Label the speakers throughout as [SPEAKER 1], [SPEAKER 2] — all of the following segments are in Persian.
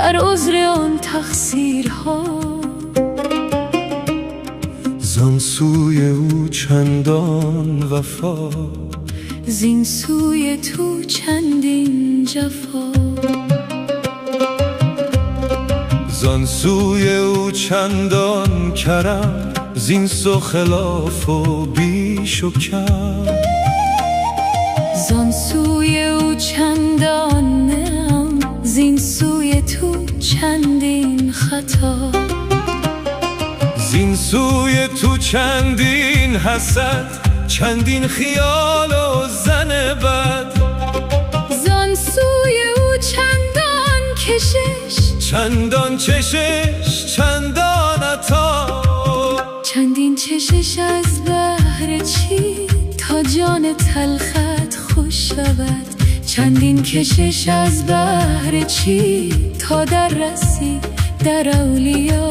[SPEAKER 1] در عذر آن تقصیرها.
[SPEAKER 2] زان سوی او چندان وفا،
[SPEAKER 1] زین سوی تو چندین جفا.
[SPEAKER 2] زان سوی او چندان کرم، زین سو خلاف و بیش و کم.
[SPEAKER 1] زان سوی او چندان نعم، زین سوی تو چندین خطا.
[SPEAKER 2] زین سوی تو چندین حسد، چندین خیال و زن بد.
[SPEAKER 1] زان سوی او چندان کشش،
[SPEAKER 2] چندان چشش چندان عطا.
[SPEAKER 1] چندین چشش از بهر چی تا جان تلخت خوش شود. چندین کشش از بهر چی تا در رسی در اولیا.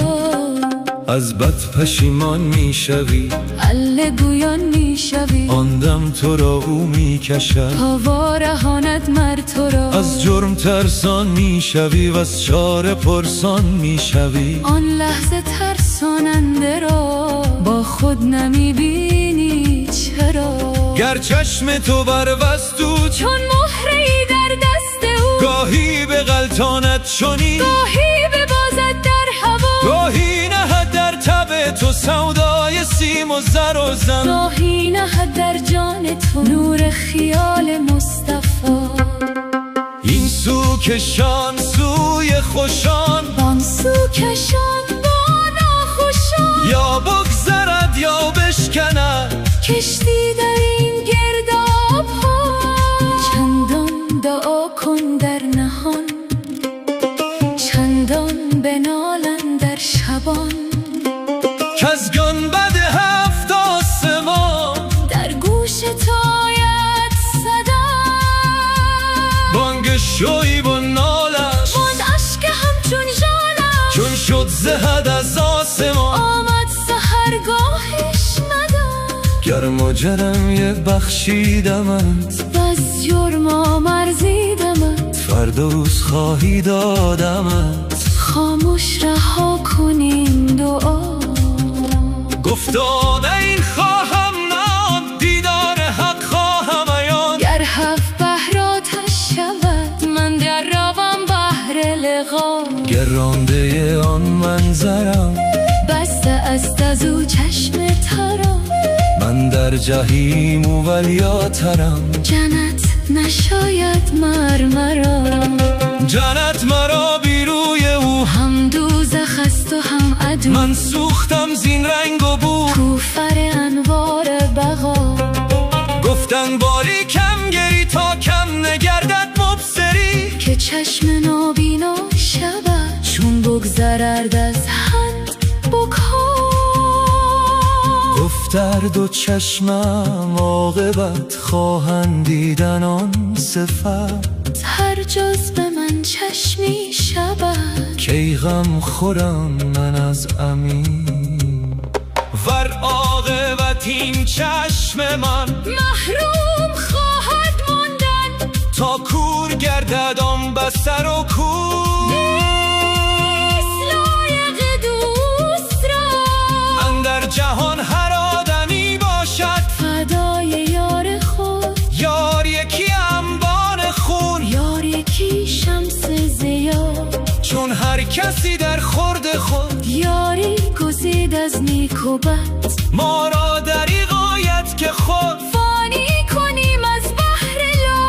[SPEAKER 2] از بد پشیمان میشوی،
[SPEAKER 1] الله گویان میشوی،
[SPEAKER 2] آن دم تو را او میکشد.
[SPEAKER 1] تا وارهاند مر تو را.
[SPEAKER 2] از جرم ترسان میشوی و از چاره پرسان میشوی.
[SPEAKER 1] آن لحظه ترساننده را با خود نمیبینی چرا؟
[SPEAKER 2] گر چشم تو بربست او،
[SPEAKER 1] چون مهره‌ای در دست او.
[SPEAKER 2] گاهی به غلطانت چنین،
[SPEAKER 1] گاهی ببازد در هوا.
[SPEAKER 2] گاهی نهد در تب تو سودای سیم و زر و زن.
[SPEAKER 1] گاهی نهد در جان تو نور خیال مصطفی.
[SPEAKER 2] این سو کشان سوی خوشان،
[SPEAKER 1] آن سو کشان با ناخوشان.
[SPEAKER 2] یا بگذرد یا بشکند
[SPEAKER 1] کشتی در این گرداب ها. چندان دعا کن در نهان، چندان بنالن در شبان.
[SPEAKER 2] کز گنبد هفت آسمان،
[SPEAKER 1] در گوش تو آید صدا.
[SPEAKER 2] بانگ شعیب و نالش،
[SPEAKER 1] ماند اشک همچون ژالش.
[SPEAKER 2] چون شد ز حد از آسمان.
[SPEAKER 1] آمد سحرگاهش نداد.
[SPEAKER 2] گرم و جرم بخشیدمت،
[SPEAKER 1] بس جرم آمرزیدمت.
[SPEAKER 2] فردوس خواهی دادمت.
[SPEAKER 1] خاموش رها کنیم دعا.
[SPEAKER 2] گفتا نه این خواهم نه آن، دیدار حق خواهم عیان.
[SPEAKER 1] گر هفت بحر آتش شود، من در روم بحر لقا.
[SPEAKER 2] گر رانده آن منظرم،
[SPEAKER 1] بسته است از او چشم ترا.
[SPEAKER 2] من در جحیم و ولیاترم.
[SPEAKER 1] جنت نشاید مرمرا.
[SPEAKER 2] جنت مرا بی روی او،
[SPEAKER 1] هم دوزخ است و هم عدو.
[SPEAKER 2] من سوختم زین رنگ و بو.
[SPEAKER 1] کوفر انوار بقا.
[SPEAKER 2] گفتن باری کم گری تا کم نگردد مبصری.
[SPEAKER 1] که چشم نابینا شود، چون بگذرد از حد بکا.
[SPEAKER 2] گفتر دو چشمم عاقبت خواهند دیدن آن صفت.
[SPEAKER 1] هر جز به من چشمی شود،
[SPEAKER 2] کی غم خورم من از امین. ور عاقبت این چشم من
[SPEAKER 1] محروم خواهد ماندن.
[SPEAKER 2] تا کور گردد آن بصر و کور.
[SPEAKER 1] نیست لایق دوست را
[SPEAKER 2] اندر جهان هر آدمی باشد
[SPEAKER 1] فدای یار خود.
[SPEAKER 2] یار یکی انبان خون،
[SPEAKER 1] یار یکی شمس ضیا.
[SPEAKER 2] چون هر کسی در خورد خود
[SPEAKER 1] یاری گزید از نیک و بد.
[SPEAKER 2] ما را دریغ آید که خود
[SPEAKER 1] فانی کنیم از بحر لا.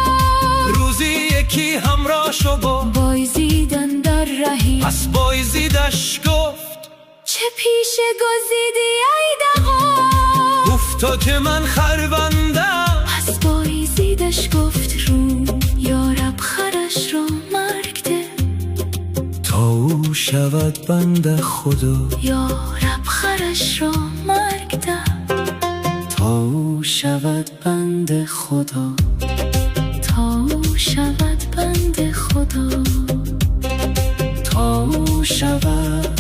[SPEAKER 2] روزی یکی همراه شو با
[SPEAKER 1] بایزیدن در رهی.
[SPEAKER 2] پس بایزیدش گفت
[SPEAKER 1] چه پیش گزیدی ای دغا.
[SPEAKER 2] گفتا که من خربندم.
[SPEAKER 1] پس بایزیدش گفت رو یا رب خرش را مرگ ده.
[SPEAKER 2] تا او شود بنده خدا.
[SPEAKER 1] یا رب خرش را مرگ ده.
[SPEAKER 2] تا او شود بنده خدا.
[SPEAKER 1] تا او شود بنده خدا.
[SPEAKER 2] تا او شود